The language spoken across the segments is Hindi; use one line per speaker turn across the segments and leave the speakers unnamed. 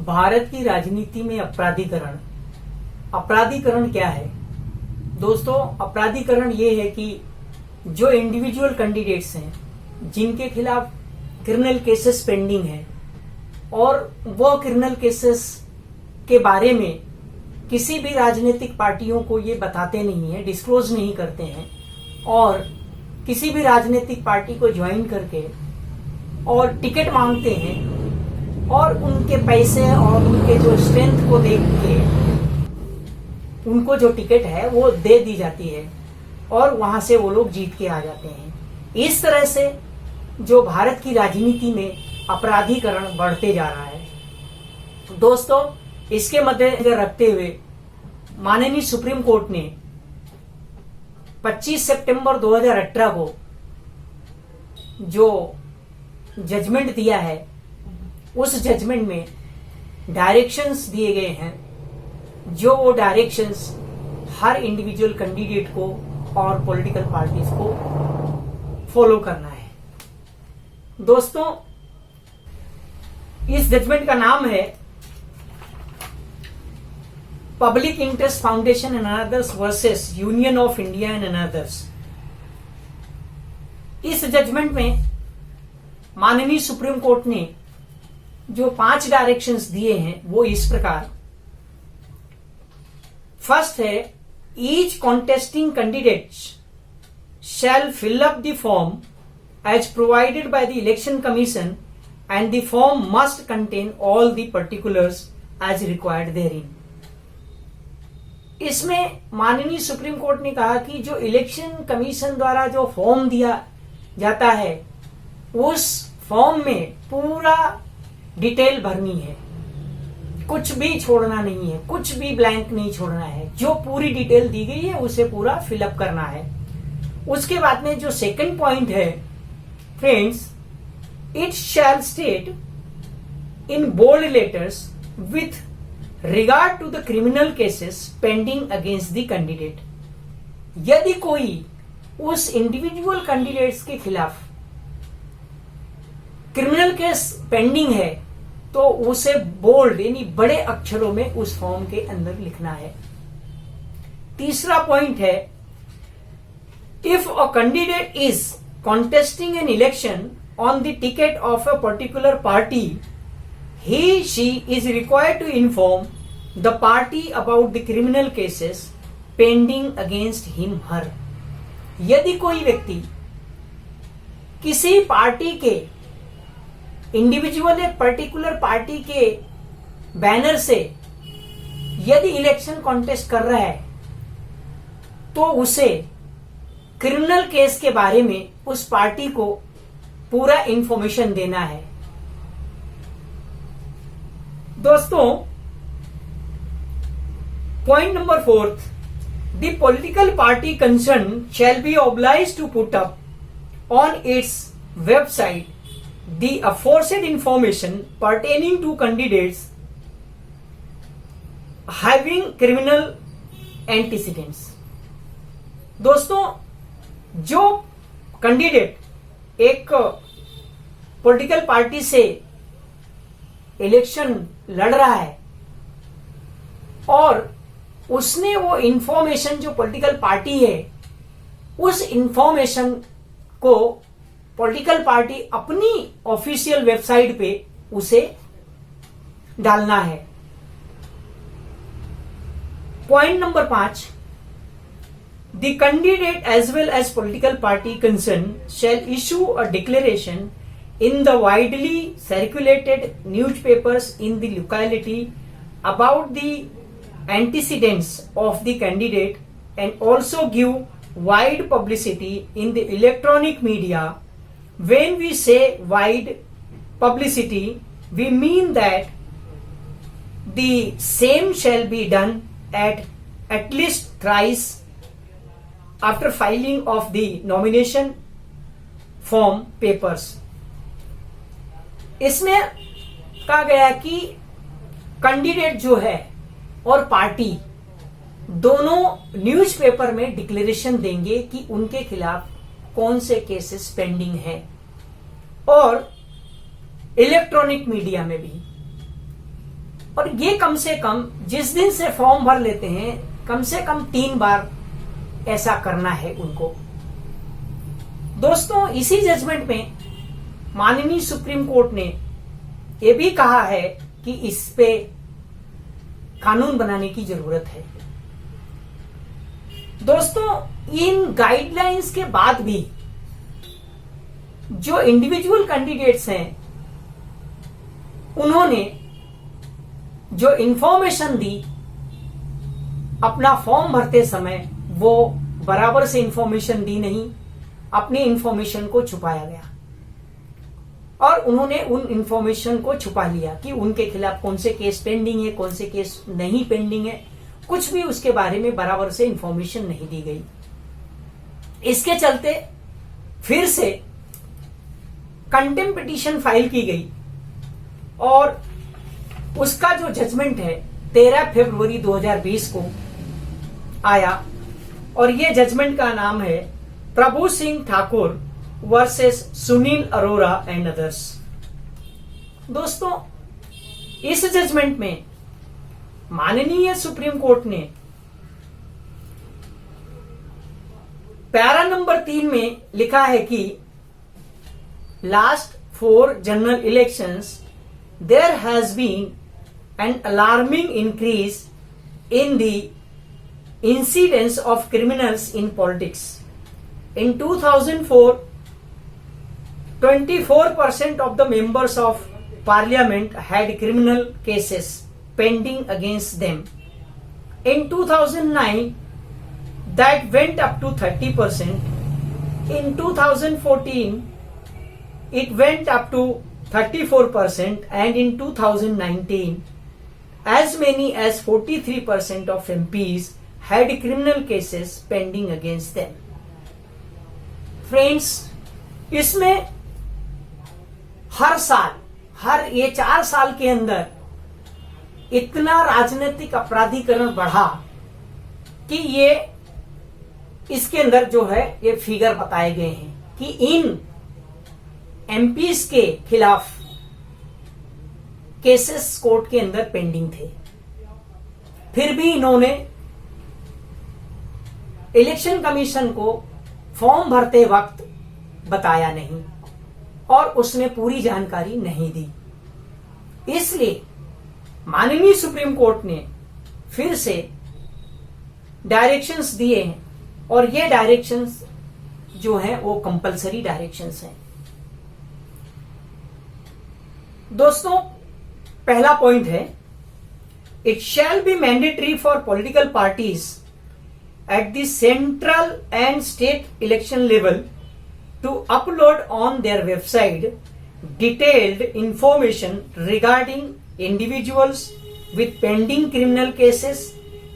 भारत की राजनीति में अपराधीकरण। अपराधीकरण क्या है दोस्तों? अपराधीकरण ये है कि जो इंडिविजुअल कैंडिडेट्स हैं जिनके खिलाफ क्रिमिनल केसेस पेंडिंग हैं और वो क्रिमिनल केसेस के बारे में किसी भी राजनीतिक पार्टियों को ये बताते नहीं है, डिस्क्लोज नहीं करते हैं और किसी भी राजनीतिक पार्टी को ज्वाइन करके और टिकट मांगते हैं और उनके पैसे और उनके जो स्ट्रेंथ को देख के उनको जो टिकट है वो दे दी जाती है और वहां से वो लोग जीत के आ जाते हैं। इस तरह से जो भारत की राजनीति में अपराधीकरण बढ़ते जा रहा है दोस्तों, इसके मद्देनजर रखते हुए माननीय सुप्रीम कोर्ट ने 25 सितंबर 2018 को जो जजमेंट दिया है उस जजमेंट में डायरेक्शंस दिए गए हैं, जो वो डायरेक्शंस हर इंडिविजुअल कैंडिडेट को और पॉलिटिकल पार्टीज को फॉलो करना है। दोस्तों, इस जजमेंट का नाम है public interest foundation and others versus union of India and others. इस जजमेंट में माननीय सुप्रीम कोर्ट ने जो 5 डायरेक्शंस दिए हैं वो इस प्रकार। फर्स्ट है, each contesting candidate shall fill up the form as provided by the election commission and the form must contain all the particulars as required therein. इसमें माननीय सुप्रीम कोर्ट ने कहा कि जो इलेक्शन कमीशन द्वारा जो फॉर्म दिया जाता है उस फॉर्म में पूरा डिटेल भरनी है, कुछ भी छोड़ना नहीं है, कुछ भी ब्लैंक नहीं छोड़ना है। जो पूरी डिटेल दी गई है उसे पूरा फिलअप करना है। उसके बाद में जो सेकंड पॉइंट है friends, it shall state in bold letters with regard to the criminal cases pending against the candidate. यदि कोई उस इंडिविजुअल कैंडिडेट्स के खिलाफ क्रिमिनल केस पेंडिंग है तो उसे बोल्ड यानी बड़े अक्षरों में उस फॉर्म के अंदर लिखना है। तीसरा पॉइंट है, if a candidate is contesting an election on the ticket of a particular party, she is required to inform the party about the criminal cases pending against him her। यदि कोई व्यक्ति किसी पार्टी के इंडिविजुअल एक पर्टिकुलर पार्टी के बैनर से यदि इलेक्शन कॉन्टेस्ट कर रहा है तो उसे क्रिमिनल केस के बारे में उस पार्टी को पूरा इंफॉर्मेशन देना है। दोस्तों, point number 4, the political party concern shall be obliged to put up on its website the aforesaid information pertaining to candidates having criminal antecedents. दोस्तों, जो कैंडिडेट एक पॉलिटिकल पार्टी से इलेक्शन लड़ रहा है और उसने वो इंफॉर्मेशन जो पॉलिटिकल पार्टी है उस इंफॉर्मेशन को पॉलिटिकल पार्टी अपनी ऑफिशियल वेबसाइट पे उसे डालना है। Point number 5, the candidate as well as political party concern shall issue a declaration in the widely circulated newspapers in the locality about the antecedents of the candidate and also give wide publicity in the electronic media. When we say wide publicity, we mean that the same shall be done at least thrice after filing of the nomination form papers। इसमें कहा गया कि कैंडिडेट जो है और पार्टी दोनों न्यूज़पेपर में डिक्लेरेशन देंगे कि उनके खिलाफ कौन से केसेस पेंडिंग हैं और इलेक्ट्रॉनिक मीडिया में भी। और ये कम से कम जिस दिन से फॉर्म भर लेते हैं कम से कम 3 बार ऐसा करना है उनको। दोस्तों, इसी जजमेंट में माननीय सुप्रीम कोर्ट ने यह भी कहा है कि इस पे कानून बनाने की जरूरत है। दोस्तों, इन गाइडलाइंस के बाद भी जो इंडिविजुअल कैंडिडेट्स हैं उन्होंने जो इंफॉर्मेशन दी अपना फॉर्म भरते समय, वो बराबर से इंफॉर्मेशन दी नहीं, अपनी इंफॉर्मेशन को छुपाया गया और उन्होंने उन इंफॉर्मेशन को छुपा लिया कि उनके खिलाफ कौन से केस पेंडिंग है, कौन से केस नहीं पेंडिंग है, कुछ भी उसके बारे में बराबर से इंफॉर्मेशन नहीं दी गई। इसके चलते फिर से कंटेम्प्ट पिटीशन फाइल की गई और उसका जो जजमेंट है 13 फरवरी 2020 को आया और ये जजमेंट का नाम है Prabhu Singh Thakur versus Sunil Arora and others. दोस्तों, इस जजमेंट में माननीय सुप्रीम कोर्ट ने पैरा नंबर 3 में लिखा है कि last 4 general elections there has been an alarming increase in the incidence of criminals in politics. In 2004, 24% of the members of parliament had criminal cases pending against them. In 2009, that went up to 30%. In 2014, it went up to 34%, and in 2019, as many as 43% of MPs had criminal cases pending against them. Friends, इसमें हर साल, हर ये 4 साल के अंदर इतना राजनीतिक अपराधीकरण बढ़ा कि ये इसके अंदर जो है ये फिगर बताए गए हैं कि इन एमपीज के खिलाफ केसेस कोर्ट के अंदर पेंडिंग थे। फिर भी इन्होंने इलेक्शन कमीशन को फॉर्म भरते वक्त बताया नहीं और उसने पूरी जानकारी नहीं दी। इसलिए माननीय सुप्रीम कोर्ट ने फिर से डायरेक्शंस दिए हैं और ये डायरेक्शंस जो हैं वो कंपलसरी डायरेक्शंस हैं। दोस्तों, पहला पॉइंट है, it shall be mandatory for political parties at the central and state election level to upload on their website detailed information regarding individuals with pending criminal cases,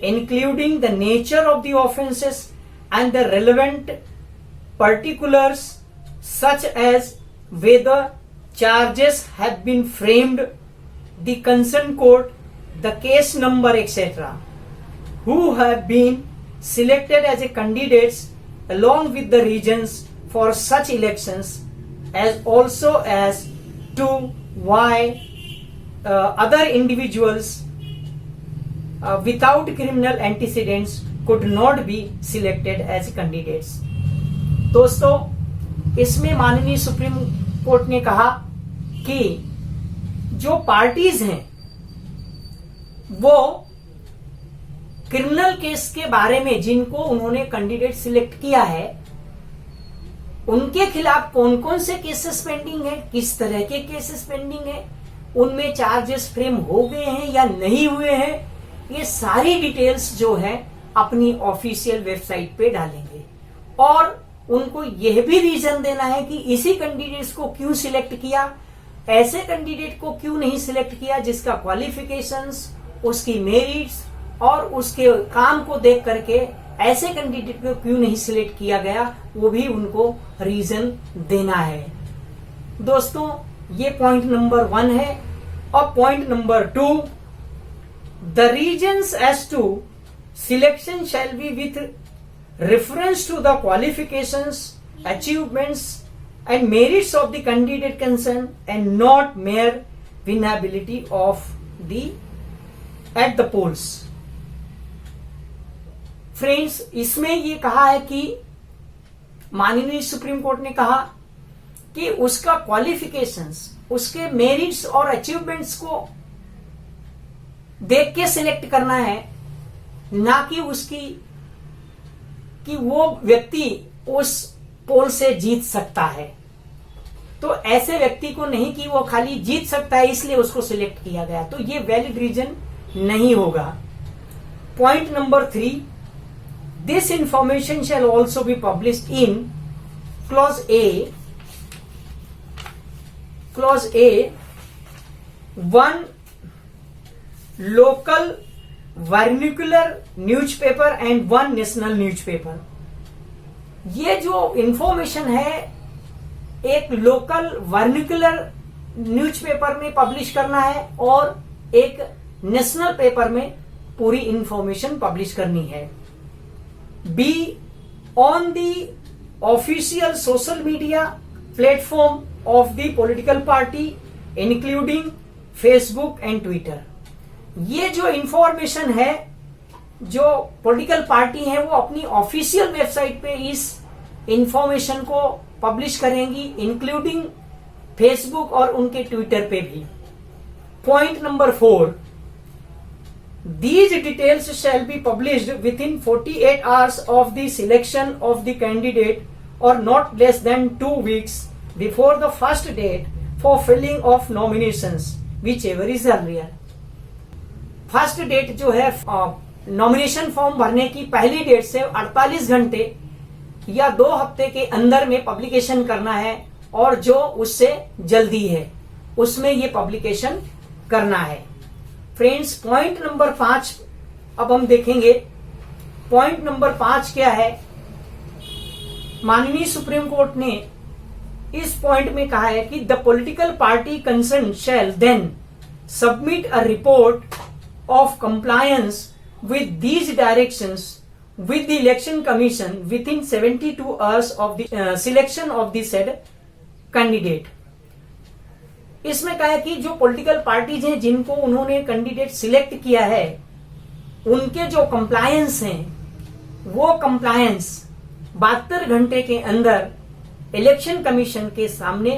including the nature of the offences and the relevant particulars such as whether charges have been framed, the concerned court, the case number, etc., who have been selected as a candidates along with the regions for such elections, as also as to why other individuals without criminal antecedents could not be selected as candidates. दोस्तों, इसमें माननीय सुप्रीम कोर्ट ने कहा कि जो पार्टीज हैं वो क्रिमिनल केस के बारे में जिनको उन्होंने कैंडिडेट सिलेक्ट किया है उनके खिलाफ कौन कौन से केसेस पेंडिंग है, किस तरह के केसेस पेंडिंग है, उनमें चार्जेस फ्रेम हो गए हैं या नहीं हुए हैं, ये सारी डिटेल्स जो है अपनी ऑफिशियल वेबसाइट पे डालेंगे और उनको यह भी रीजन देना है कि इसी कैंडिडेट्स को क्यों सिलेक्ट किया, ऐसे कैंडिडेट को क्यों नहीं सिलेक्ट किया जिसका क्वालिफिकेशंस, उसकी मेरिट्स और उसके काम को देख करके ऐसे कैंडिडेट को क्यों नहीं सिलेक्ट किया गया, वो भी उनको रीजन देना है। दोस्तों, ये पॉइंट नंबर 1 है। और point number 2, the reasons as to selection shall be with reference to the qualifications, achievements and merits of the candidate concern and not mere winnability of the at the polls. Friends, इसमें ये कहा है कि माननीय सुप्रीम कोर्ट ने कहा कि उसका क्वालिफिकेशंस, उसके मेरिट्स और अचीवमेंट्स को देख के सिलेक्ट करना है, ना कि उसकी कि वो व्यक्ति उस पोल से जीत सकता है। तो ऐसे व्यक्ति को नहीं कि वो खाली जीत सकता है इसलिए उसको सिलेक्ट किया गया, तो ये वैलिड रीजन नहीं होगा। Point number 3, this information shall also be published in clause A 1 local vernacular newspaper and 1 national newspaper. ये जो इंफॉर्मेशन है एक लोकल वर्निकुलर न्यूज़पेपर में पब्लिश करना है और एक नेशनल पेपर में पूरी इंफॉर्मेशन पब्लिश करनी है। Be on the official social media platform of the political party including Facebook and Twitter. ये जो इंफॉर्मेशन है, जो पॉलिटिकल पार्टी है वो अपनी ऑफिशियल वेबसाइट पे इस इंफॉर्मेशन को पब्लिश करेंगी, इंक्लूडिंग फेसबुक और उनके ट्विटर पे भी। Point number 4, these details shall be published within 48 hours of the selection of the candidate और not less than 2 weeks before the first date for filling of nominations whichever is earlier. First date जो है नॉमिनेशन फॉर्म भरने की पहली डेट से 48 घंटे या 2 हफ्ते के अंदर में पब्लिकेशन करना है, और जो उससे जल्दी है उसमें ये पब्लिकेशन करना है। फ्रेंड्स, पॉइंट नंबर 5 अब हम देखेंगे। पॉइंट नंबर 5 क्या है? माननीय सुप्रीम कोर्ट ने इस पॉइंट में कहा है कि the political party concern shall then submit a report of compliance with these directions with the election commission within 72 hours of the selection of the said candidate। इसमें कहा है कि जो पॉलिटिकल पार्टीज हैं जिनको उन्होंने कैंडिडेट सिलेक्ट किया है, उनके जो कंप्लायंस हैं वो कंप्लायंस 72 घंटे के अंदर इलेक्शन कमीशन के सामने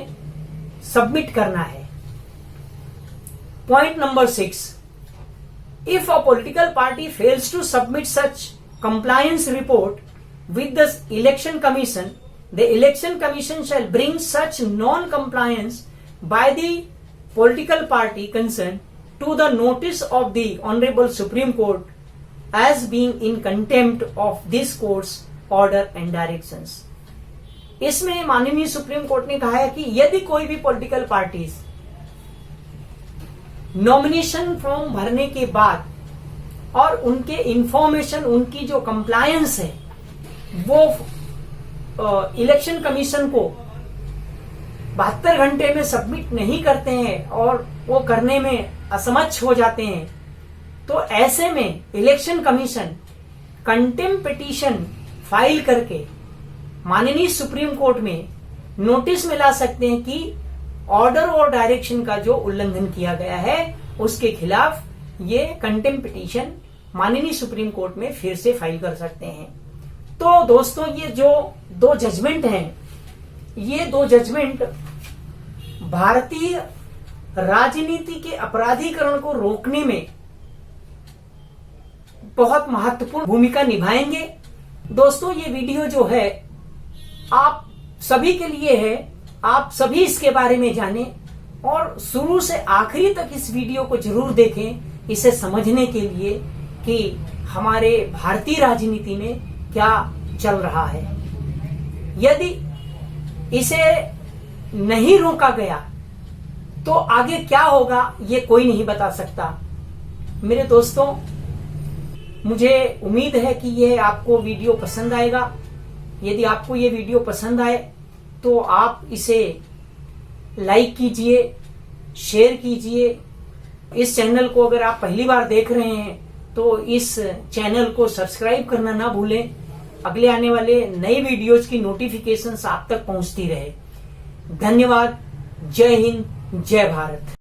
सबमिट करना है। Point number 6, if a political party fails to submit such compliance report with the election commission, the election commission shall bring such non-compliance by the political party concerned to the notice of the Honorable Supreme Court as being in contempt of this court's order and directions। इसमें माननीय सुप्रीम कोर्ट ने कहा है कि यदि कोई भी पॉलिटिकल पार्टीज नॉमिनेशन फॉर्म भरने के बाद और उनके इंफॉर्मेशन, उनकी जो कंप्लायंस है वो इलेक्शन कमीशन को 72 घंटे में सबमिट नहीं करते हैं और वो करने में असमर्थ हो जाते हैं, तो ऐसे में election commission contempt petition file करके माननीय सुप्रीम कोर्ट में नोटिस में ला सकते हैं कि ऑर्डर और डायरेक्शन का जो उल्लंघन किया गया है उसके खिलाफ ये कंटेम्प्ट पिटीशन माननीय सुप्रीम कोर्ट में फिर से फाइल कर सकते हैं। तो दोस्तों, ये जो 2 जजमेंट हैं, ये 2 जजमेंट भारतीय राजनीति के अपराधीकरण को रोकने में बहुत महत्वपूर्ण भूमिका निभाएंगे। दोस्तों, ये वीडियो जो है आप सभी के लिए है, आप सभी इसके बारे में जानें और शुरू से आखिरी तक इस वीडियो को जरूर देखें, इसे समझने के लिए कि हमारे भारतीय राजनीति में क्या चल रहा है। यदि इसे नहीं रोका गया तो आगे क्या होगा ये कोई नहीं बता सकता। मेरे दोस्तों, मुझे उम्मीद है कि ये आपको वीडियो पसंद आएगा। यदि आपको ये वीडियो पसंद आए तो आप इसे लाइक कीजिए, शेयर कीजिए। इस चैनल को अगर आप पहली बार देख रहे हैं तो इस चैनल को सब्सक्राइब करना ना भूलें, अगले आने वाले नए वीडियोज की नोटिफिकेशंस आप तक पहुंचती रहे। धन्यवाद। जय हिंद, जय भारत।